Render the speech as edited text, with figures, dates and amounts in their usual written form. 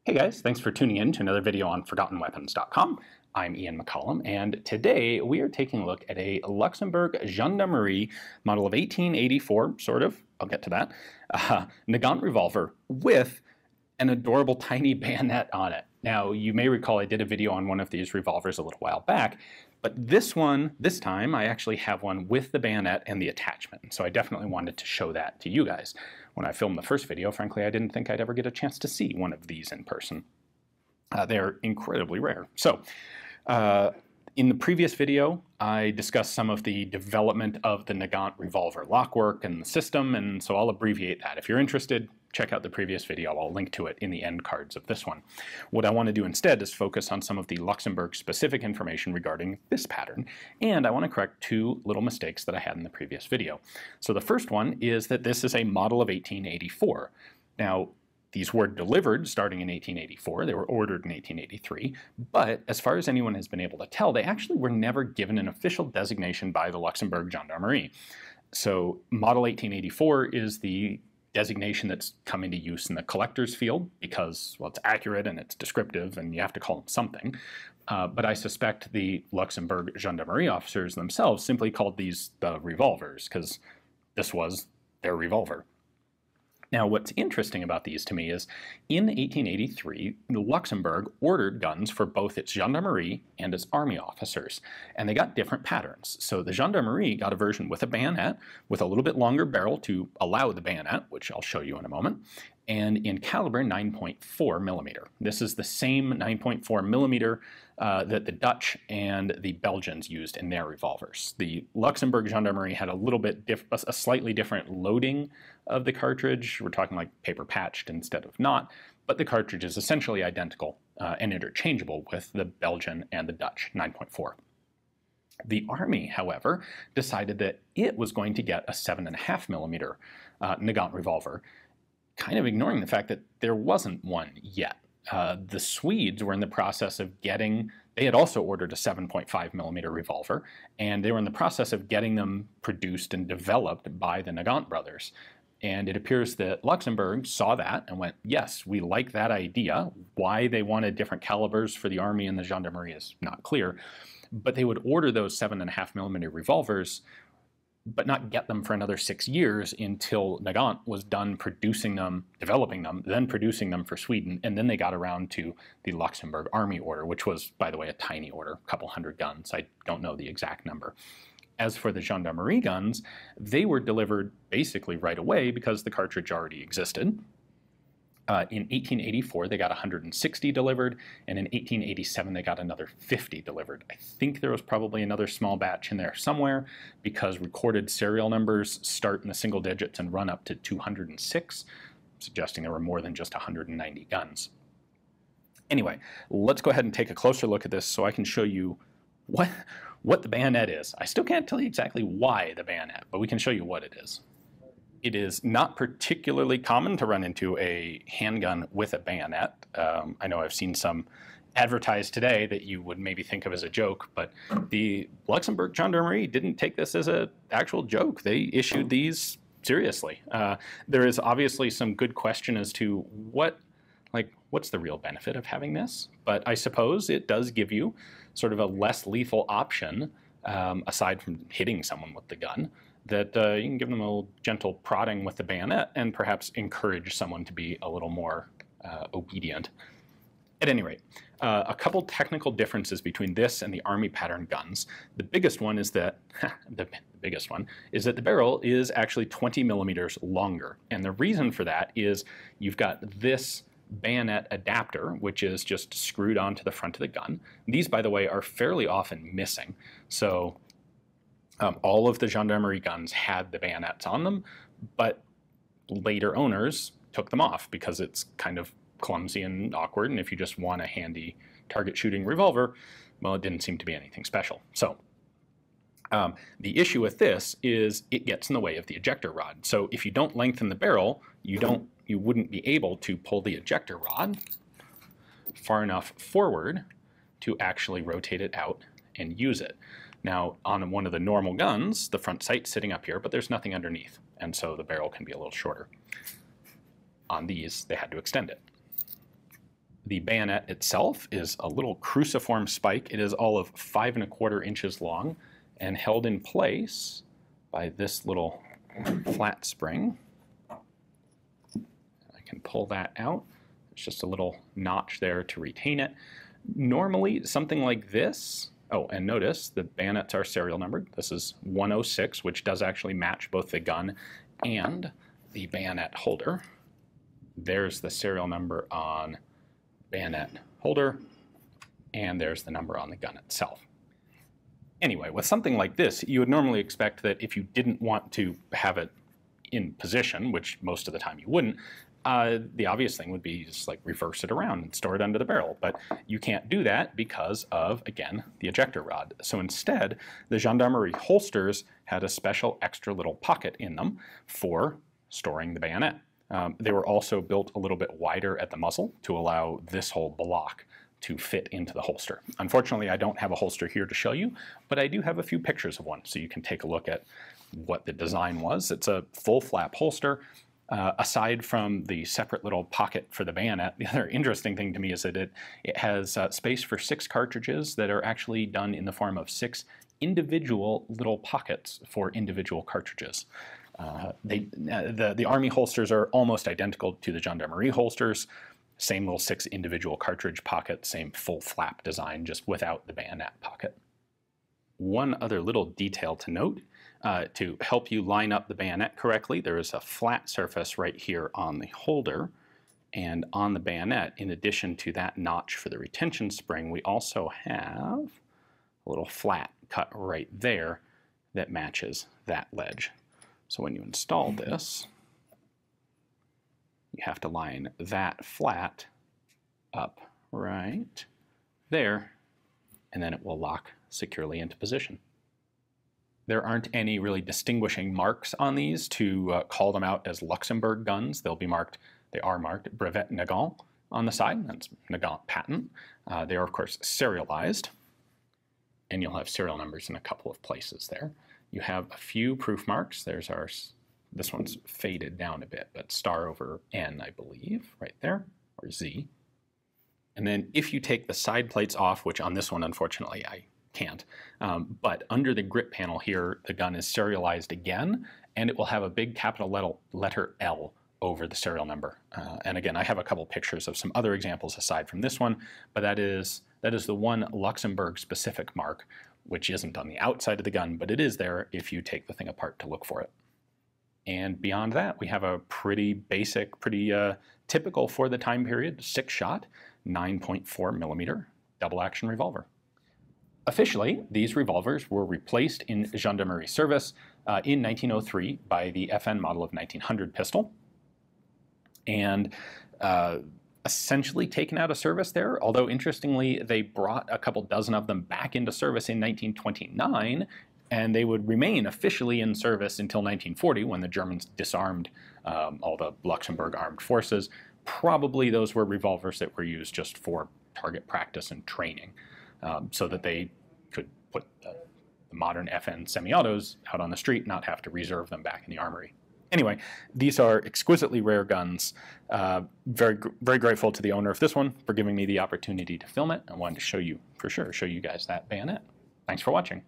Hey guys, thanks for tuning in to another video on ForgottenWeapons.com. I'm Ian McCollum, and today we are taking a look at a Luxembourg Gendarmerie model of 1884, sort of, I'll get to that, Nagant revolver with an adorable tiny bayonet on it. Now, you may recall I did a video on one of these revolvers a little while back, but this time, I actually have one with the bayonet and the attachment, so I definitely wanted to show that to you guys. When I filmed the first video, frankly, I didn't think I'd ever get a chance to see one of these in person. They're incredibly rare. So, in the previous video, I discussed some of the development of the Nagant revolver lockwork and the system, and so I'll abbreviate that. If you're interested, check out the previous video. I'll link to it in the end cards of this one. What I want to do instead is focus on some of the Luxembourg-specific information regarding this pattern, and I want to correct two little mistakes that I had in the previous video. So the first one is that this is a model of 1884. Now, these were delivered starting in 1884, they were ordered in 1883, but as far as anyone has been able to tell, they actually were never given an official designation by the Luxembourg Gendarmerie. So Model 1884 is the designation that's come into use in the collector's field because, well, it's accurate and it's descriptive and you have to call them something. But I suspect the Luxembourg Gendarmerie officers themselves simply called these the revolvers because this was their revolver. Now, what's interesting about these to me is in 1883, Luxembourg ordered guns for both its gendarmerie and its army officers, and they got different patterns. So the gendarmerie got a version with a bayonet, with a little bit longer barrel to allow the bayonet, which I'll show you in a moment, and in caliber 9.4 millimeter. This is the same 9.4 millimeter that the Dutch and the Belgians used in their revolvers. The Luxembourg Gendarmerie had a slightly different loading of the cartridge. We're talking like paper patched instead of not, but the cartridge is essentially identical and interchangeable with the Belgian and the Dutch 9.4. The Army, however, decided that it was going to get a 7.5 millimeter Nagant revolver, kind of ignoring the fact that there wasn't one yet. The Swedes were in the process of they had also ordered a 7.5 millimeter revolver, and they were in the process of getting them produced and developed by the Nagant brothers. And it appears that Luxembourg saw that and went, yes, we like that idea. Why they wanted different calibers for the Army and the Gendarmerie is not clear, but they would order those 7.5 millimeter revolvers but not get them for another 6 years until Nagant was done producing them, developing them, then producing them for Sweden, and then they got around to the Luxembourg Army order, which was, by the way, a tiny order, a couple hundred guns. I don't know the exact number. As for the Gendarmerie guns, they were delivered basically right away because the cartridge already existed. In 1884, they got 160 delivered, and in 1887, they got another 50 delivered. I think there was probably another small batch in there somewhere because recorded serial numbers start in the single digits and run up to 206, suggesting there were more than just 190 guns. Anyway, let's go ahead and take a closer look at this so I can show you what the bayonet is. I still can't tell you exactly why the bayonet, but we can show you what it is. It is not particularly common to run into a handgun with a bayonet. I know I've seen some advertised today that you would maybe think of as a joke, but the Luxembourg Gendarmerie didn't take this as an actual joke. They issued these seriously. There is obviously some good question as to what's the real benefit of having this, but I suppose it does give you sort of a less lethal option, aside from hitting someone with the gun, that you can give them a little gentle prodding with the bayonet and perhaps encourage someone to be a little more obedient. At any rate, a couple technical differences between this and the Army pattern guns. The biggest one is that the barrel is actually 20 millimeters longer, and the reason for that is you've got this bayonet adapter, which is just screwed onto the front of the gun. These, by the way, are fairly often missing, so all of the Gendarmerie guns had the bayonets on them, but later owners took them off because it's kind of clumsy and awkward, and if you just want a handy target shooting revolver, well, it didn't seem to be anything special. So the issue with this is it gets in the way of the ejector rod. So if you don't lengthen the barrel, you wouldn't be able to pull the ejector rod far enough forward to actually rotate it out and use it. Now, on one of the normal guns, the front sight's sitting up here, but there's nothing underneath, and so the barrel can be a little shorter. On these, they had to extend it. The bayonet itself is a little cruciform spike. It is all of 5¼ inches long and held in place by this little flat spring. I can pull that out. There's just a little notch there to retain it. Normally, something like this, oh, and notice the bayonets are serial numbered. This is 106, which does actually match both the gun and the bayonet holder. There's the serial number on bayonet holder, and there's the number on the gun itself. Anyway, with something like this, you would normally expect that if you didn't want to have it in position, which most of the time you wouldn't, the obvious thing would be just like reverse it around and store it under the barrel. But you can't do that because of, again, the ejector rod. So instead, the gendarmerie holsters had a special extra little pocket in them for storing the bayonet. They were also built a little bit wider at the muzzle to allow this whole block to fit into the holster. Unfortunately, I don't have a holster here to show you, but I do have a few pictures of one, so you can take a look at what the design was. It's a full flap holster. Aside from the separate little pocket for the bayonet, the other interesting thing to me is that it has space for 6 cartridges that are actually done in the form of 6 individual little pockets for individual cartridges. The Army holsters are almost identical to the Gendarmerie holsters. Same little 6 individual cartridge pockets, same full flap design, just without the bayonet pocket. One other little detail to note, to help you line up the bayonet correctly, there is a flat surface right here on the holder, and on the bayonet, in addition to that notch for the retention spring, we also have a little flat cut right there that matches that ledge. So when you install this, you have to line that flat up right there, and then it will lock securely into position. There aren't any really distinguishing marks on these to call them out as Luxembourg guns. They are marked Brevet Nagant on the side. That's Nagant patent. They are, of course, serialized, and you'll have serial numbers in a couple of places there. You have a few proof marks. There's ours. This one's faded down a bit, but star over N, I believe, right there, or Z. And then if you take the side plates off, which on this one, unfortunately, I can't, but under the grip panel here, the gun is serialized again, and it will have a big capital letter L over the serial number. And again, I have a couple pictures of some other examples aside from this one, but that is the one Luxembourg specific mark, which isn't on the outside of the gun, but it is there if you take the thing apart to look for it. And beyond that, we have a pretty basic, pretty typical for the time period, 6-shot, 9.4 millimeter double action revolver. Officially, these revolvers were replaced in gendarmerie service in 1903 by the FN model of 1900 pistol, and essentially taken out of service there, although interestingly, they brought a couple dozen of them back into service in 1929, and they would remain officially in service until 1940 when the Germans disarmed all the Luxembourg armed forces. Probably those were revolvers that were used just for target practice and training, so that they could put the modern FN semi-autos out on the street, not have to reserve them back in the armory. Anyway, these are exquisitely rare guns. Very grateful to the owner of this one for giving me the opportunity to film it. I wanted to show you, for sure, show you guys that bayonet. Thanks for watching.